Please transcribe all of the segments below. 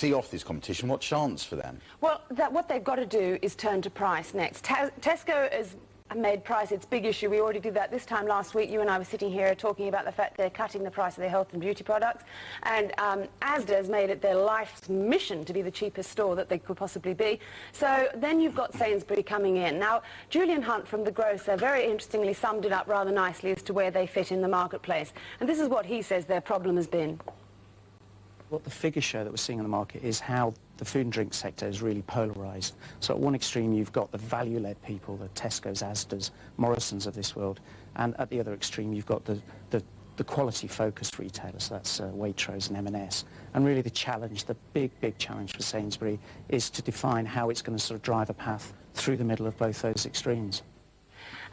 see off this competition? What chance for them? Well, what they've got to do is turn to price next. Tesco has made price its big issue. We already did that this time last week. You and I were sitting here talking about the fact they're cutting the price of their health and beauty products. And Asda has made it their life's mission to be the cheapest store that they could possibly be. So then you've got Sainsbury coming in. Now, Julian Hunt from The Grocer very interestingly summed it up rather nicely as to where they fit in the marketplace. And this is what he says their problem has been. What the figures show that we're seeing in the market is how the food and drink sector is really polarised. So at one extreme you've got the value-led people, the Tesco's, Asda's, Morrison's of this world, and at the other extreme you've got the quality-focused retailers, so that's Waitrose and M&S. And really the challenge, the big challenge for Sainsbury is to define how it's going to sort of drive a path through the middle of both those extremes.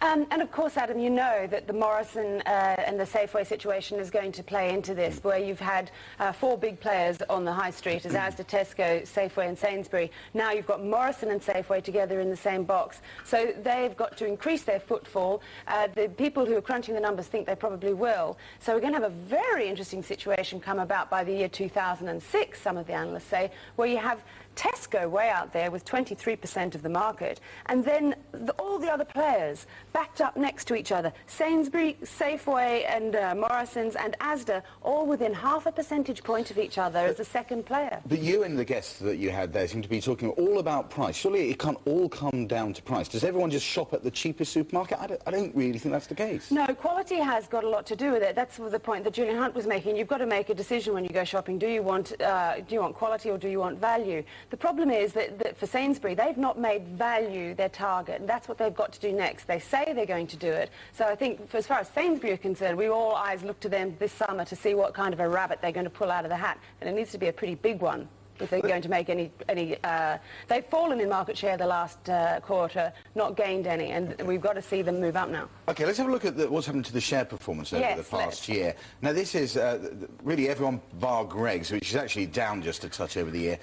And of course, Adam, you know that the Morrison and the Safeway situation is going to play into this, where you've had 4 big players on the high street, as Asda, Tesco, Safeway and Sainsbury. Now you've got Morrison and Safeway together in the same box. So they've got to increase their footfall. The people who are crunching the numbers think they probably will. So we're going to have a very interesting situation come about by the year 2006, some of the analysts say, where you have Tesco way out there with 23% of the market, and then all the other players backed up next to each other. Sainsbury, Safeway and Morrison's and Asda all within half a percentage point of each other as the second player. But you and the guests that you had there seem to be talking all about price. Surely it can't all come down to price. Does everyone just shop at the cheapest supermarket? I don't really think that's the case. No, quality has got a lot to do with it. That's the point that Julian Hunt was making. You've got to make a decision when you go shopping. Do you want quality or do you want value? The problem is that for Sainsbury, they've not made value their target, and that's what they've got to do next. They say they're going to do it. So I think, as far as Sainsbury are concerned, we all eyes look to them this summer to see what kind of a rabbit they're going to pull out of the hat, and it needs to be a pretty big one if they're going to make any they've fallen in market share the last quarter, not gained any, and we've got to see them move up now. OK, let's have a look at what's happened to the share performance over the past year. Now, this is really everyone bar Greggs, which is actually down just a touch over the year.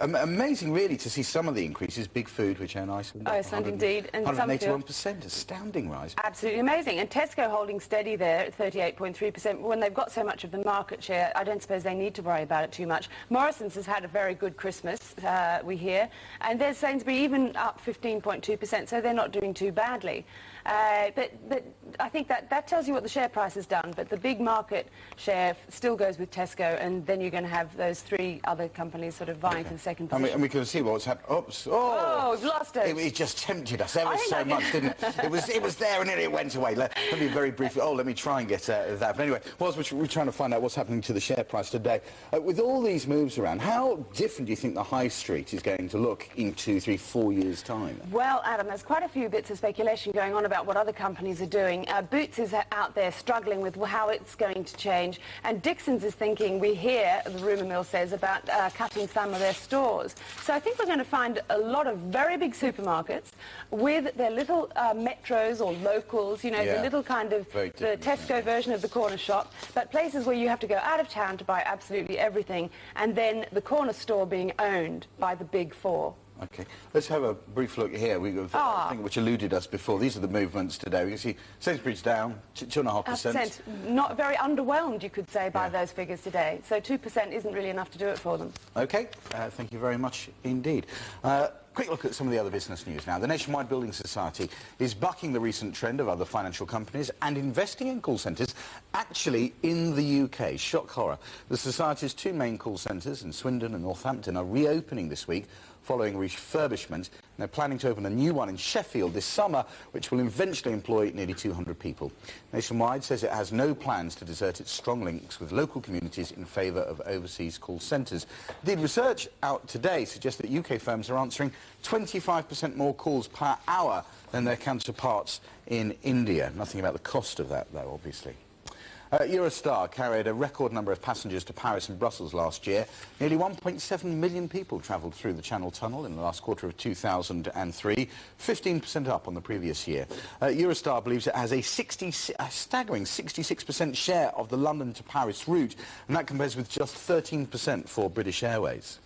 Amazing, really, to see some of the increases. Big Food, which are nice. Oh, it's indeed. And 181%, astounding rise. Absolutely amazing. And Tesco holding steady there at 38.3%. When they've got so much of the market share, I don't suppose they need to worry about it too much. Morrison's has had a very good Christmas, we hear. And there's Sainsbury even up 15.2%, so they're not doing too badly. But I think that tells you what the share price has done. But the big market share still goes with Tesco, and then you're going to have those 3 other companies sort of vying for the second position. And we can see what's happened. Oops! Oh, we've lost it. It just tempted us ever so much, didn't it? It was there and then it went away. Let me very briefly. Oh, let me try and get that. But anyway, whilst we're trying to find out what's happening to the share price today, with all these moves around, how different do you think the high street is going to look in 2, 3, 4 years' time? Well, Adam, there's quite a few bits of speculation going on about what other companies are doing. Boots is out there struggling with how it's going to change, and Dixons is thinking, we hear, the rumour mill says, about cutting some of their stores. So I think we're going to find a lot of very big supermarkets with their little metros or locals, you know, the little kind of the Tesco version of the corner shop, but places where you have to go out of town to buy absolutely everything, and then the corner store being owned by the big 4. OK, let's have a brief look here. We got thing which eluded us before. These are the movements today. We can see Sainsbury's down 2.5%. Not very underwhelmed, you could say, by those figures today. So 2% isn't really enough to do it for them. OK, thank you very much indeed. Quick look at some of the other business news now. The Nationwide Building Society is bucking the recent trend of other financial companies and investing in call centres, actually in the UK. Shock horror. The Society's 2 main call centres in Swindon and Northampton are reopening this week following refurbishment. And they're planning to open a new one in Sheffield this summer, which will eventually employ nearly 200 people. Nationwide says it has no plans to desert its strong links with local communities in favour of overseas call centres. Indeed, research out today suggests that UK firms are answering 25% more calls per hour than their counterparts in India. Nothing about the cost of that, though, obviously. Eurostar carried a record number of passengers to Paris and Brussels last year. Nearly 1.7 million people travelled through the Channel Tunnel in the last quarter of 2003, 15% up on the previous year. Eurostar believes it has a staggering 66% share of the London to Paris route, and that compares with just 13% for British Airways.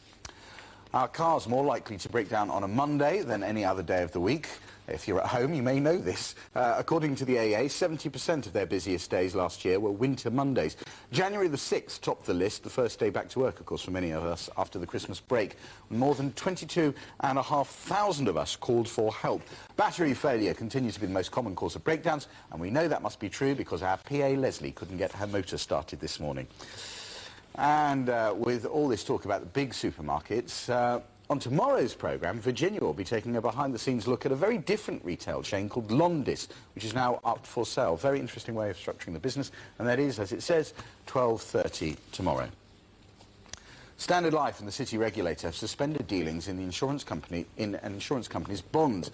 Our cars more likely to break down on a Monday than any other day of the week. If you're at home, you may know this. According to the AA, 70% of their busiest days last year were winter Mondays. January the 6th topped the list, the first day back to work, of course, for many of us after the Christmas break. More than 22,500 of us called for help. Battery failure continues to be the most common cause of breakdowns, and we know that must be true because our PA Leslie couldn't get her motor started this morning. And with all this talk about the big supermarkets, on tomorrow's programme, Virginia will be taking a behind-the-scenes look at a very different retail chain called Londis, which is now up for sale. Very interesting way of structuring the business, and that is, as it says, 12:30 tomorrow. Standard Life and the city regulator have suspended dealings in the insurance company's bonds.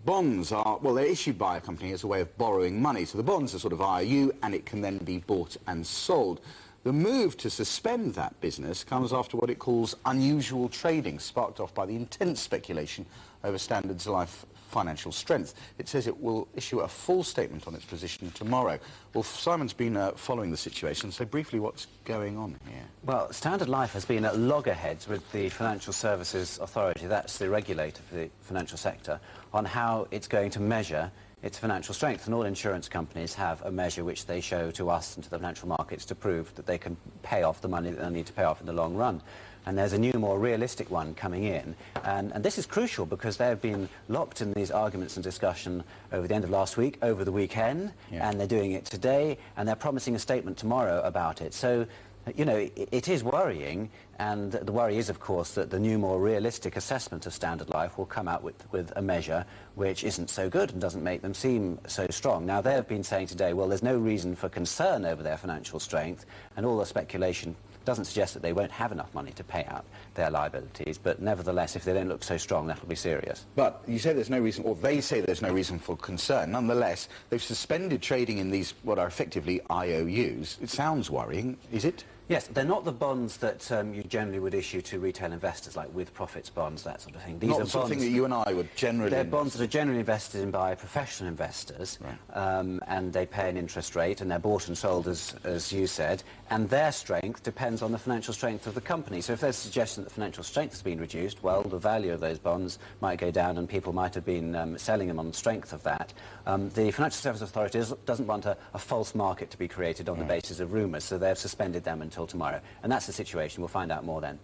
Bonds are, well, they're issued by a company as a way of borrowing money. So the bonds are sort of IOU, and it can then be bought and sold. The move to suspend that business comes after what it calls unusual trading, sparked off by the intense speculation over Standard Life financial strength. It says it will issue a full statement on its position tomorrow. Well, Simon's been following the situation, so briefly what's going on here? Well, Standard Life has been at loggerheads with the Financial Services Authority, that's the regulator for the financial sector, on how it's going to measure its financial strength, and all insurance companies have a measure which they show to us and to the financial markets to prove that they can pay off the money that they need to pay off in the long run. And there's a new, more realistic one coming in, and this is crucial because they've been locked in these arguments and discussion over the end of last week, over the weekend, and they're doing it today, and they're promising a statement tomorrow about it. So, you know, it is worrying, and the worry is, of course, that the new, more realistic assessment of Standard Life will come out with a measure which isn't so good and doesn't make them seem so strong. Now, they've been saying today, well, there's no reason for concern over their financial strength, and all the speculation doesn't suggest that they won't have enough money to pay out their liabilities, but nevertheless, if they don't look so strong, that'll be serious. But you say there's no reason, or they say there's no reason for concern. Nonetheless, they've suspended trading in these, what are effectively IOUs. It sounds worrying, is it? Yes, they're not the bonds that you generally would issue to retail investors, like with profits bonds, that sort of thing. These not are the sort of thing that you and I would generally They're bonds that are generally invested in by professional investors, right. And they pay an interest rate, and they're bought and sold, as you said, and their strength depends on the financial strength of the company. So if there's a suggestion that the financial strength has been reduced, well, the value of those bonds might go down, and people might have been selling them on the strength of that. The Financial Services Authority doesn't want a false market to be created on the basis of rumours, so they've suspended them until tomorrow. And that's the situation. We'll find out more then.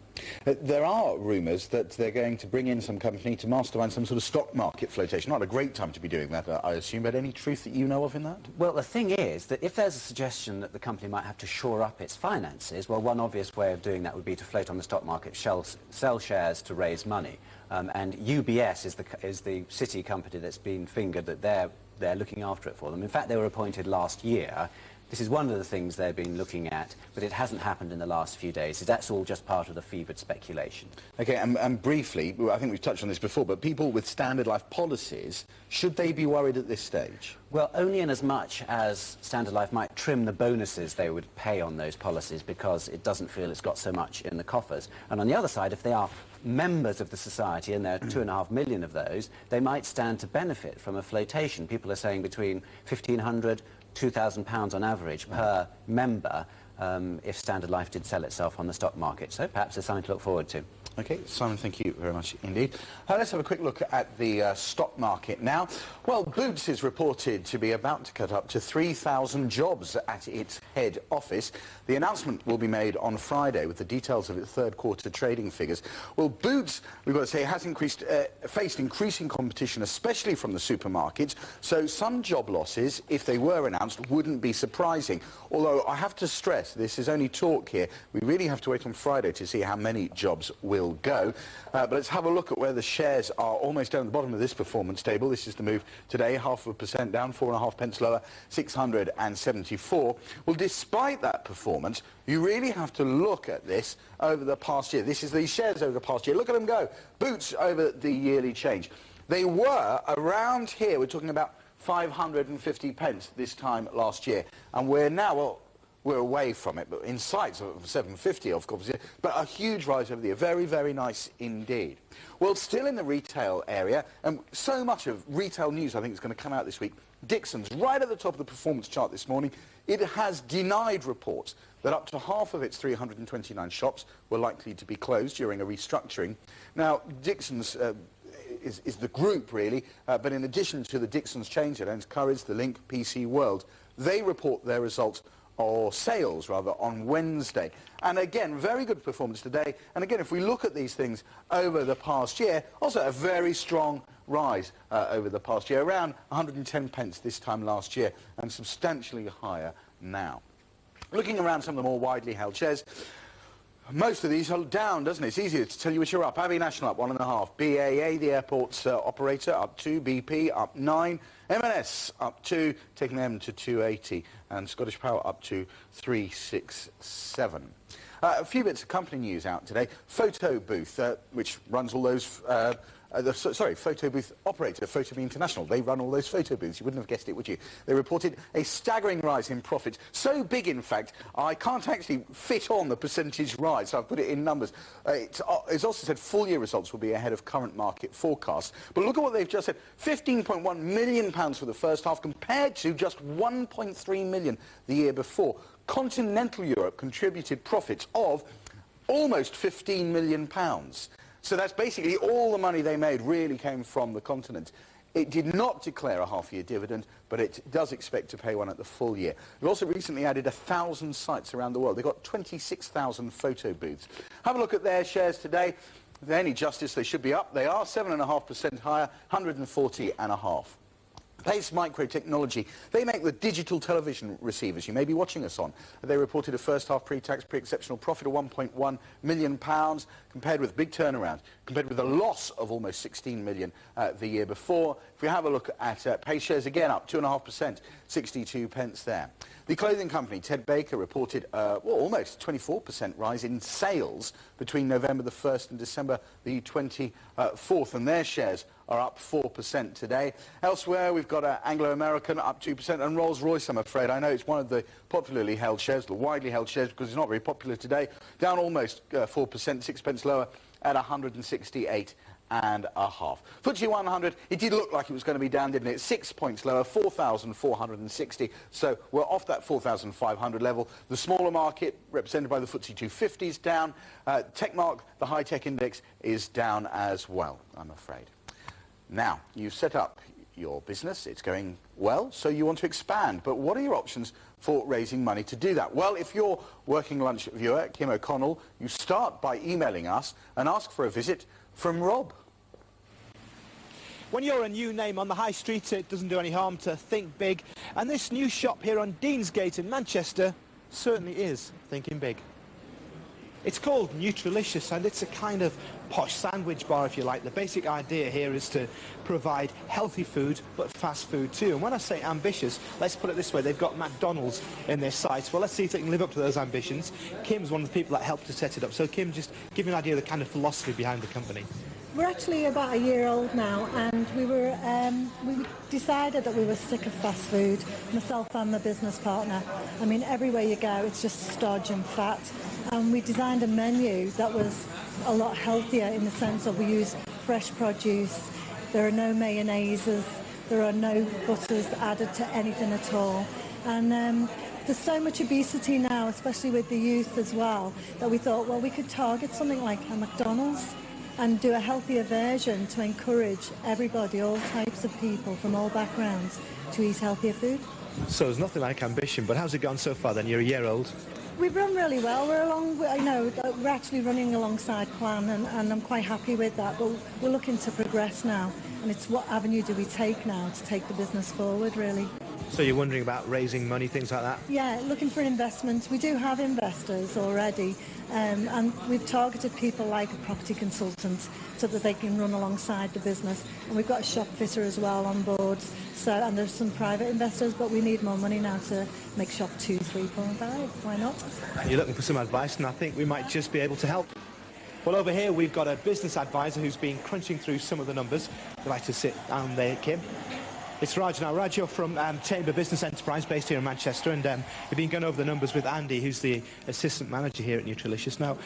There are rumours that they're going to bring in some company to mastermind some sort of stock market flotation. Not a great time to be doing that, I assume, but any truth that you know of in that? Well, the thing is that if there's a suggestion that the company might have to shore up its finances, well, one obvious way of doing that would be to float on the stock market, sell shares to raise money. And UBS is the city company that's been fingered, that they're looking after it for them. In fact, they were appointed last year. This is one of the things they've been looking at, but it hasn't happened in the last few days. That's all just part of the fevered speculation. OK, and briefly, I think we've touched on this before, but people with Standard Life policies, should they be worried at this stage? Well, only in as much as Standard Life might trim the bonuses they would pay on those policies because it doesn't feel it's got so much in the coffers. And on the other side, if they are members of the society, and there are 2.5 million of those, they might stand to benefit from a flotation. People are saying between £1,500, £2,000 on average per member if Standard Life did sell itself on the stock market. So perhaps there's something to look forward to. OK, Simon, thank you very much indeed. Let's have a quick look at the stock market now. Well, Boots is reported to be about to cut up to 3,000 jobs at its head office. The announcement will be made on Friday with the details of its third-quarter trading figures. Well, Boots, we've got to say, has faced increasing competition, especially from the supermarkets, so some job losses, if they were announced, wouldn't be surprising. Although I have to stress, this is only talk here. We really have to wait on Friday to see how many jobs will go. But let's have a look at where the shares are, almost down at the bottom of this performance table. This is the move today, 0.5% down, 4.5 pence lower, 674. Well, despite that performance, you really have to look at this over the past year. This is these shares over the past year. Look at them go. Boots over the yearly change. They were around here, we're talking about 550 pence this time last year. And we're now, well, we're away from it, but in sights of 750, of course, but a huge rise over the year. Very, very nice indeed. Well, still in the retail area, and so much of retail news I think is going to come out this week. Dixons, right at the top of the performance chart this morning, it has denied reports that up to half of its 329 shops were likely to be closed during a restructuring. Now, Dixons is the group, really. But in addition to the Dixon's Change, that owns Currys, The Link, PC World, they report their results, or sales rather, on Wednesday. And again, very good performance today. And again, if we look at these things over the past year, also a very strong rise over the past year, around 110 pence this time last year, and substantially higher now. Looking around some of the more widely held shares, most of these are down, doesn't it? It's easier to tell you which are up. Abbey National up 1.5. BAA, the airport's operator, up 2. BP up 9. M&S up 2, taking them to 280. And Scottish Power up to 367. A few bits of company news out today. Photo Booth, which runs all those... Photo Booth operator, Photobee International. They run all those photo booths. You wouldn't have guessed it, would you? They reported a staggering rise in profits. So big, in fact, I can't actually fit on the percentage rise, so I've put it in numbers. It's also said full-year results will be ahead of current market forecasts. But look at what they've just said. £15.1 million for the first half, compared to just £1.3 million the year before. Continental Europe contributed profits of almost £15 million. So that's basically all the money they made really came from the continent. It did not declare a half-year dividend, but it does expect to pay one at the full year. We've also recently added 1,000 sites around the world. They've got 26,000 photo booths. Have a look at their shares today. If they're any justice, they should be up. They are 7.5% higher, 140.5. Pace Microtechnology, they make the digital television receivers you may be watching us on. They reported a first half pre-tax, pre-exceptional profit of £1.1 million, compared with big turnaround, compared with a loss of almost £16 million the year before. If we have a look at Pace shares, again up 2.5%, 62 pence there. The clothing company, Ted Baker, reported almost 24% rise in sales between November the 1st and December the 24th, and their shares are up 4% today. Elsewhere, we've got Anglo American up 2%, and Rolls-Royce, I'm afraid. I know it's one of the popularly held shares, the widely held shares, because it's not very popular today. Down almost 4%, 6 pence lower at 168.5. FTSE 100, it did look like it was going to be down, didn't it? 6 points lower, 4,460. So we're off that 4,500 level. The smaller market, represented by the FTSE 250, is down. Techmark, the high-tech index, is down as well, I'm afraid. Now, you've set up your business, it's going well, so you want to expand. But what are your options for raising money to do that? Well, if you're Working Lunch viewer, Kim O'Connell, you start by emailing us and ask for a visit from Rob. When you're a new name on the high street, it doesn't do any harm to think big. And this new shop here on Deansgate in Manchester certainly is thinking big. It's called Nutrilicious, and it's a kind of posh sandwich bar, if you like. The basic idea here is to provide healthy food, but fast food too. And when I say ambitious, let's put it this way, they've got McDonald's in their sights. Well, let's see if they can live up to those ambitions. Kim's one of the people that helped to set it up. So Kim, just give me an idea of the kind of philosophy behind the company. We're actually about a year old now, and we decided that we were sick of fast food, myself and my business partner. I mean, everywhere you go, it's just stodge and fat. And we designed a menu that was a lot healthier, in the sense of we use fresh produce, there are no mayonnaises, there are no butters added to anything at all. And there's so much obesity now, especially with the youth as well, that we thought, well, we could target something like a McDonald's and do a healthier version to encourage everybody, all types of people from all backgrounds, to eat healthier food. So there's nothing like ambition, but how's it gone so far then? You're a year old. We've run really well. We're actually running alongside plan, and I'm quite happy with that. But we're looking to progress now, and it's what avenue do we take now to take the business forward, really. So you're wondering about raising money, things like that? Yeah, looking for investments. We do have investors already, and we've targeted people like a property consultant so that they can run alongside the business. And we've got a shop fitter as well on board. So, and there's some private investors, but we need more money now to make shop 2, 3.5. Why not? You're looking for some advice, and I think we might just be able to help. Well, over here we've got a business advisor who's been crunching through some of the numbers. I'd like to sit down there, Kim. It's Raj. Now, Raj, you're from Chamber Business Enterprise, based here in Manchester, and you've been going over the numbers with Andy, who's the assistant manager here at Nutrilicious. Now,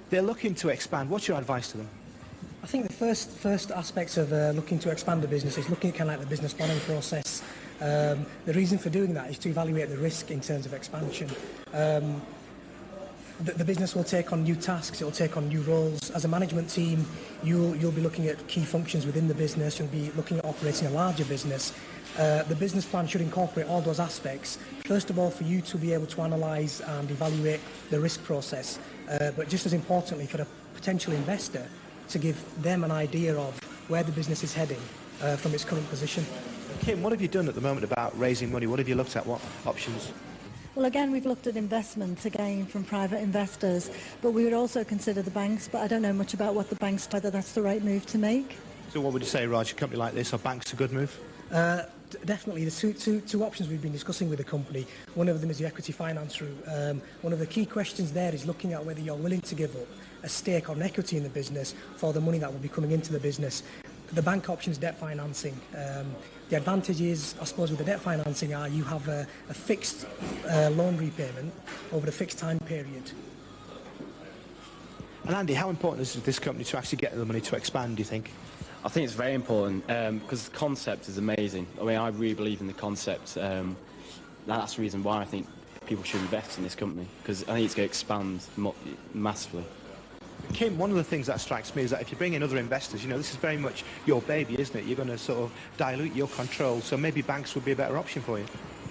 they're looking to expand. What's your advice to them? I think the first aspects of looking to expand the business is looking at kind of like the business planning process. The reason for doing that is to evaluate the risk in terms of expansion. the business will take on new tasks, it will take on new roles. As a management team, you'll be looking at key functions within the business, you'll be looking at operating a larger business. The business plan should incorporate all those aspects. First of all, for you to be able to analyse and evaluate the risk process, but just as importantly for a potential investor to give them an idea of where the business is heading from its current position. Kim, what have you done at the moment about raising money? What have you looked at? What options? Well, again, we've looked at investments, again, from private investors, but we would also consider the banks, but I don't know much about what the banks, whether that's the right move to make. So what would you say, Raj, a company like this, are banks a good move? Definitely. There's two options we've been discussing with the company. One of them is the equity finance route. One of the key questions there is looking at whether you're willing to give up a stake or an equity in the business for the money that will be coming into the business. The bank option is debt financing. The advantages, I suppose, with the debt financing are you have a fixed loan repayment over a fixed time period. And Andy, how important is this company to actually get the money to expand, do you think? I think it's very important because the concept is amazing. I mean, I really believe in the concept. That's the reason why I think people should invest in this company, because I think it's going to expand massively. Kim, one of the things that strikes me is that if you bring in other investors, you know, this is very much your baby, isn't it? You're going to sort of dilute your control, so maybe banks would be a better option for you.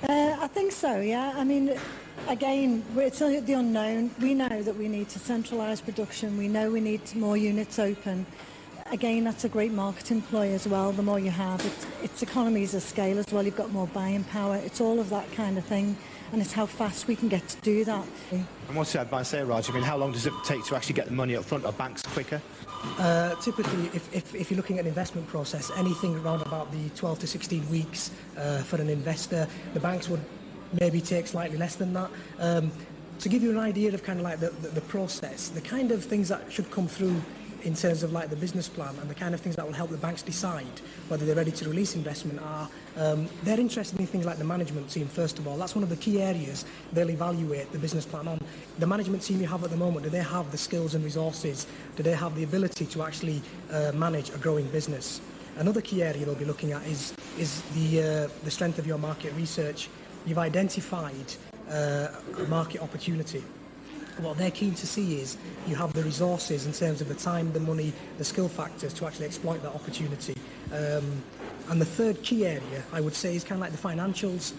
I think so, yeah. I mean, again, it's the unknown. We know that we need to centralise production. We know we need more units open. Again, that's a great marketing ploy as well. The more you have, it's economies of scale as well. You've got more buying power. It's all of that kind of thing. And it's how fast we can get to do that. And what's your advice there, Raj? I mean, how long does it take to actually get the money up front? Are banks quicker? Typically, if you're looking at an investment process, anything around about the 12 to 16 weeks for an investor, the banks would maybe take slightly less than that. To give you an idea of kind of like the process, the kind of things that should come through in terms of like the business plan and the kind of things that will help the banks decide whether they're ready to release investment are, they're interested in things like the management team, first of all. That's one of the key areas they'll evaluate the business plan on. The management team you have at the moment, do they have the skills and resources? Do they have the ability to actually manage a growing business? Another key area they'll be looking at is the strength of your market research. You've identified a market opportunity. What they're keen to see is you have the resources in terms of the time, the money, the skill factors to actually exploit that opportunity. And the third key area, I would say, is kind of like the financials.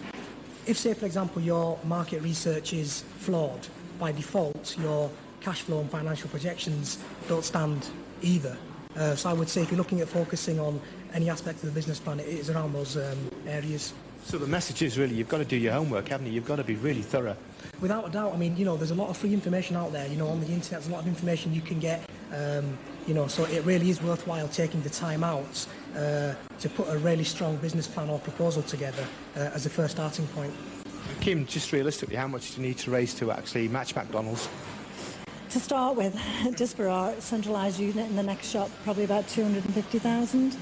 If, say, for example, your market research is flawed, by default, your cash flow and financial projections don't stand either. So I would say if you're looking at focusing on any aspect of the business plan, it is around those areas. So the message is really you've got to do your homework, haven't you? You've got to be really thorough. Without a doubt. I mean, you know, there's a lot of free information out there, you know, on the internet. There's a lot of information you can get, you know, so it really is worthwhile taking the time out to put a really strong business plan or proposal together as a first starting point. Kim, just realistically, how much do you need to raise to actually match McDonald's? To start with, just for our centralised unit in the next shop, probably about 250,000,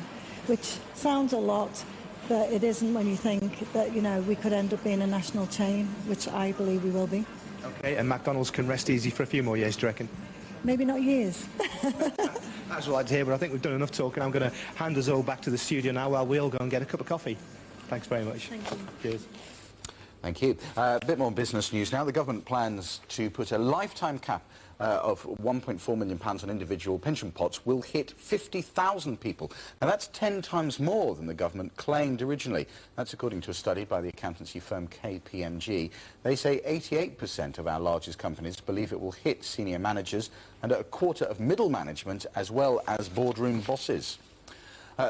which sounds a lot, but it isn't when you think that, you know, we could end up being a national chain, which I believe we will be. Okay, and McDonald's can rest easy for a few more years, do you reckon? Maybe not years. That's what I'd hear, but I think we've done enough talking. I'm going to hand us all back to the studio now while we all go and get a cup of coffee. Thanks very much. Thank you. Cheers. Thank you. A bit more business news now. The government plans to put a lifetime cap of £1.4 million on individual pension pots will hit 50,000 people. Now that's 10 times more than the government claimed originally. That's according to a study by the accountancy firm KPMG. They say 88% of our largest companies believe it will hit senior managers and a quarter of middle management as well as boardroom bosses.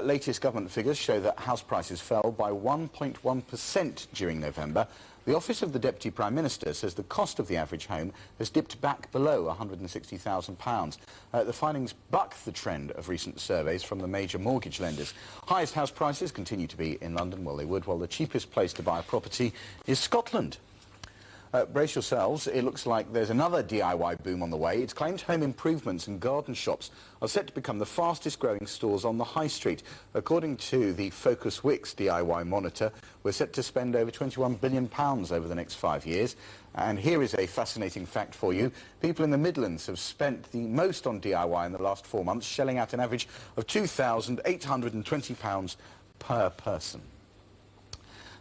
Latest government figures show that house prices fell by 1.1% during November. The Office of the Deputy Prime Minister says the cost of the average home has dipped back below £160,000. The findings buck the trend of recent surveys from the major mortgage lenders. Highest house prices continue to be in London, well they would, while the cheapest place to buy a property is Scotland. Brace yourselves, it looks like there's another DIY boom on the way. It's claimed home improvements and garden shops are set to become the fastest growing stores on the high street. According to the Focus Wicks DIY monitor, we're set to spend over £21 billion over the next 5 years. And here is a fascinating fact for you. People in the Midlands have spent the most on DIY in the last 4 months, shelling out an average of £2,820 per person.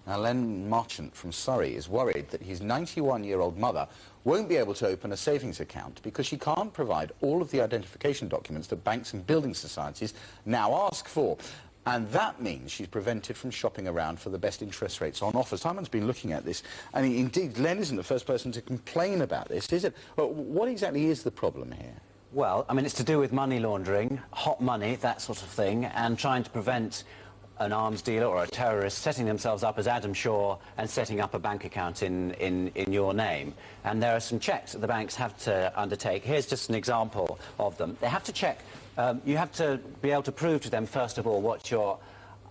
Now, Len Marchant from Surrey is worried that his 91-year-old mother won't be able to open a savings account because she can't provide all of the identification documents that banks and building societies now ask for. And that means she's prevented from shopping around for the best interest rates on offer. Simon's been looking at this, and indeed, Len isn't the first person to complain about this, is it? Well, what exactly is the problem here? Well, I mean, it's to do with money laundering, hot money, that sort of thing, and trying to prevent an arms dealer or a terrorist setting themselves up as Adam Shaw and setting up a bank account in your name. And there are some checks that the banks have to undertake. Here's just an example of them. They have to check. You have to be able to prove to them, first of all, what your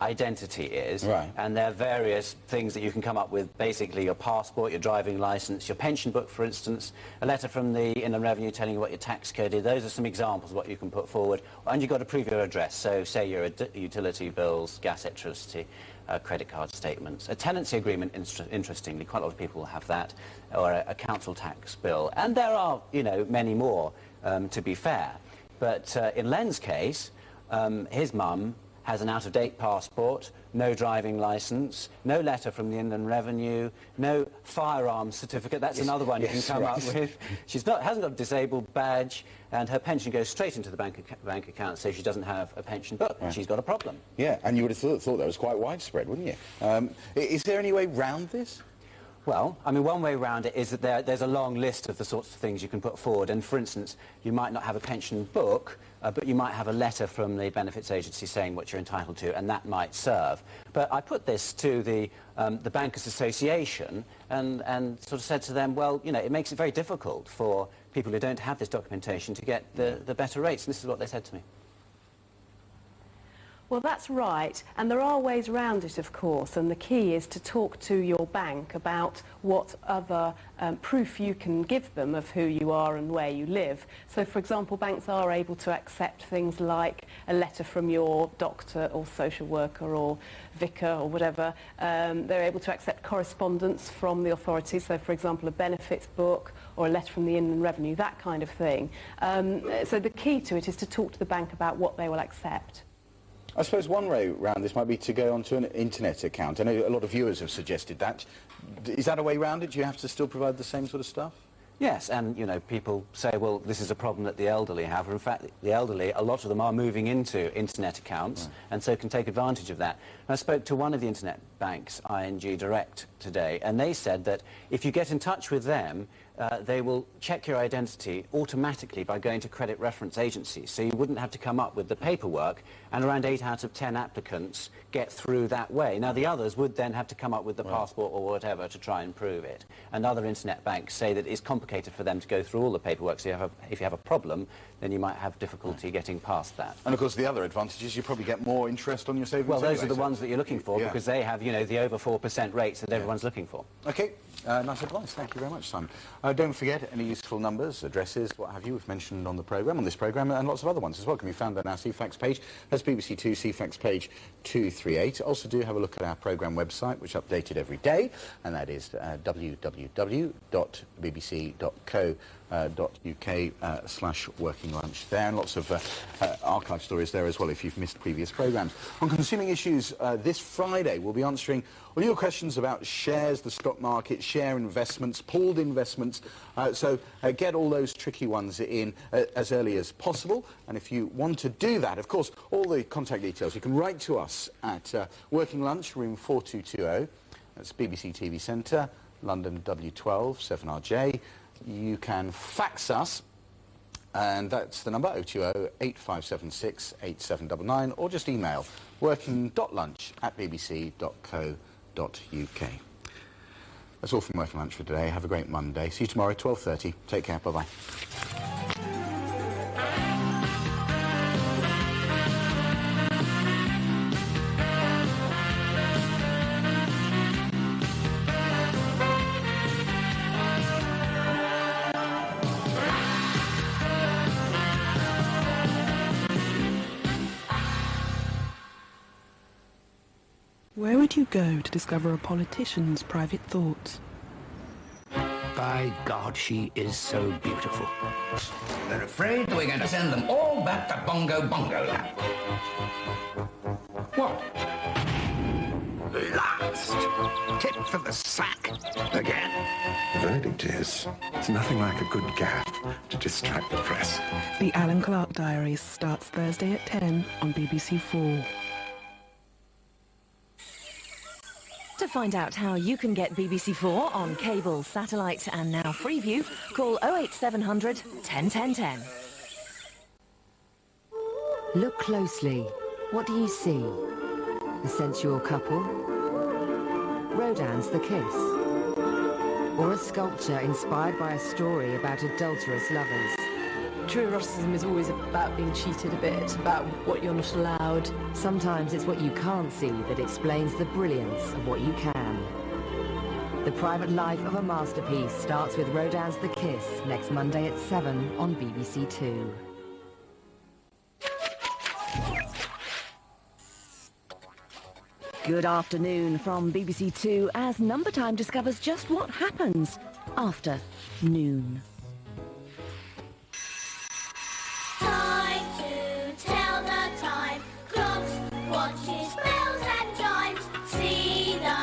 identity is. Right. And there are various things that you can come up with, basically your passport, your driving licence, your pension book, for instance, a letter from the Inland Revenue telling you what your tax code is. Those are some examples of what you can put forward. And you've got to prove your address. So say your utility bills, gas, electricity, credit card statements. A tenancy agreement, interestingly, quite a lot of people have that, or a council tax bill. And there are, you know, many more, to be fair. But in Len's case, his mum has an out-of-date passport, no driving licence, no letter from the Inland Revenue, no firearms certificate. That's another one you can come up with. Hasn't got a disabled badge, and her pension goes straight into the bank account, so she doesn't have a pension book. Right. She's got a problem. Yeah, and you would have thought that was quite widespread, wouldn't you? Is there any way round this? Well, I mean, one way around it is that there's a long list of the sorts of things you can put forward. And, for instance, you might not have a pension book, but you might have a letter from the benefits agency saying what you're entitled to, and that might serve. But I put this to the Bankers Association and sort of said to them, well, you know, it makes it very difficult for people who don't have this documentation to get the better rates. And this is what they said to me. Well, that's right, and there are ways around it, of course, and the key is to talk to your bank about what other proof you can give them of who you are and where you live. So, for example, banks are able to accept things like a letter from your doctor or social worker or vicar or whatever. They're able to accept correspondence from the authorities, so, for example, a benefits book or a letter from the Inland Revenue, that kind of thing. So the key to it is to talk to the bank about what they will accept. I suppose one way around this might be to go onto an internet account. I know a lot of viewers have suggested that. Is that a way around it? Do you have to still provide the same sort of stuff? Yes, and, you know, people say, well, this is a problem that the elderly have. In fact, the elderly, a lot of them are moving into internet accounts, and so can take advantage of that. And I spoke to one of the internet banks, ING Direct, today, and they said that if you get in touch with them, they will check your identity automatically by going to credit reference agencies. So you wouldn't have to come up with the paperwork, and around 8 out of 10 applicants get through that way. Now, the others would then have to come up with the passport or whatever to try and prove it. And other internet banks say that it's complicated for them to go through all the paperwork, so if you have a problem, then you might have difficulty getting past that. And, of course, the other advantage is you probably get more interest on your savings. Well, those anyway, are the ones that you're looking for, because they have, you know, the over 4% rates that everyone's looking for. OK, nice advice. Thank you very much, Simon. Don't forget any useful numbers, addresses, what have you, we've mentioned on this programme, and lots of other ones as well can be found on our CFAX page. That's BBC Two CFAX page 238. Also do have a look at our programme website, which is updated every day, and that is www.bbc.co.uk/working lunch there, and lots of archive stories there as well if you've missed previous programmes. On Consuming Issues this Friday, we'll be answering all your questions about shares, the stock market, share investments, pooled investments, so get all those tricky ones in as early as possible. And if you want to do that, of course, all the contact details, you can write to us at Working Lunch, room 4220. That's BBC TV Centre, London W12 7RJ. You can fax us, and that's the number 020-8576-8799, or just email working.lunch@bbc.co.uk. That's all from Working Lunch for today. Have a great Monday. See you tomorrow, 12:30. Take care. Bye-bye. Where would you go to discover a politician's private thoughts? By God, she is so beautiful. They're afraid we're going to send them all back to Bongo Bongo Land. What? last. Tip for the sack. Again. The verdict is, it's nothing like a good gaffe to distract the press. The Alan Clark Diaries starts Thursday at 10 on BBC 4. To find out how you can get BBC 4 on cable, satellite and now Freeview, call 08700 101010. Look closely. What do you see? A sensual couple? Rodin's The Kiss? Or a sculpture inspired by a story about adulterous lovers? True eroticism is always about being cheated a bit, about what you're not allowed. Sometimes it's what you can't see that explains the brilliance of what you can. The Private Life of a Masterpiece starts with Rodin's The Kiss next Monday at 7 on BBC 2. Good afternoon from BBC 2 as Number Time discovers just what happens after noon. Time to tell the time. Clocks, watches, bells and chimes. See the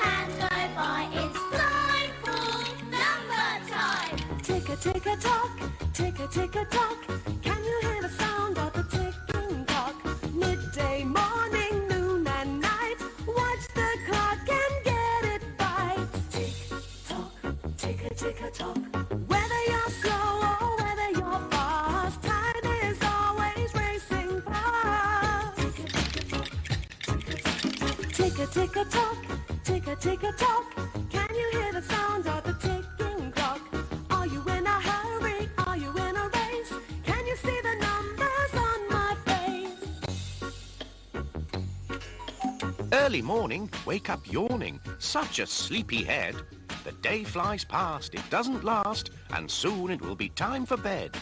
hands go by. It's blindfold number time. Tick-a-tick-a-tock, tick-a-tick-a-tock. Can you hear the sound of the ticking clock? Midday, morning, noon and night. Watch the clock and get it right. Tick-tock, tick-a-tick-a-tock. Whether you're slow or whether you're fast, time is always racing past. Tick-a-tick-a-tock, tick-a-tick-a-tock. Can you hear the sound of the ticking clock? Are you in a hurry? Are you in a race? Can you see the numbers on my face? Early morning, wake up yawning. Such a sleepy head. The day flies past, it doesn't last, and soon it will be time for bed.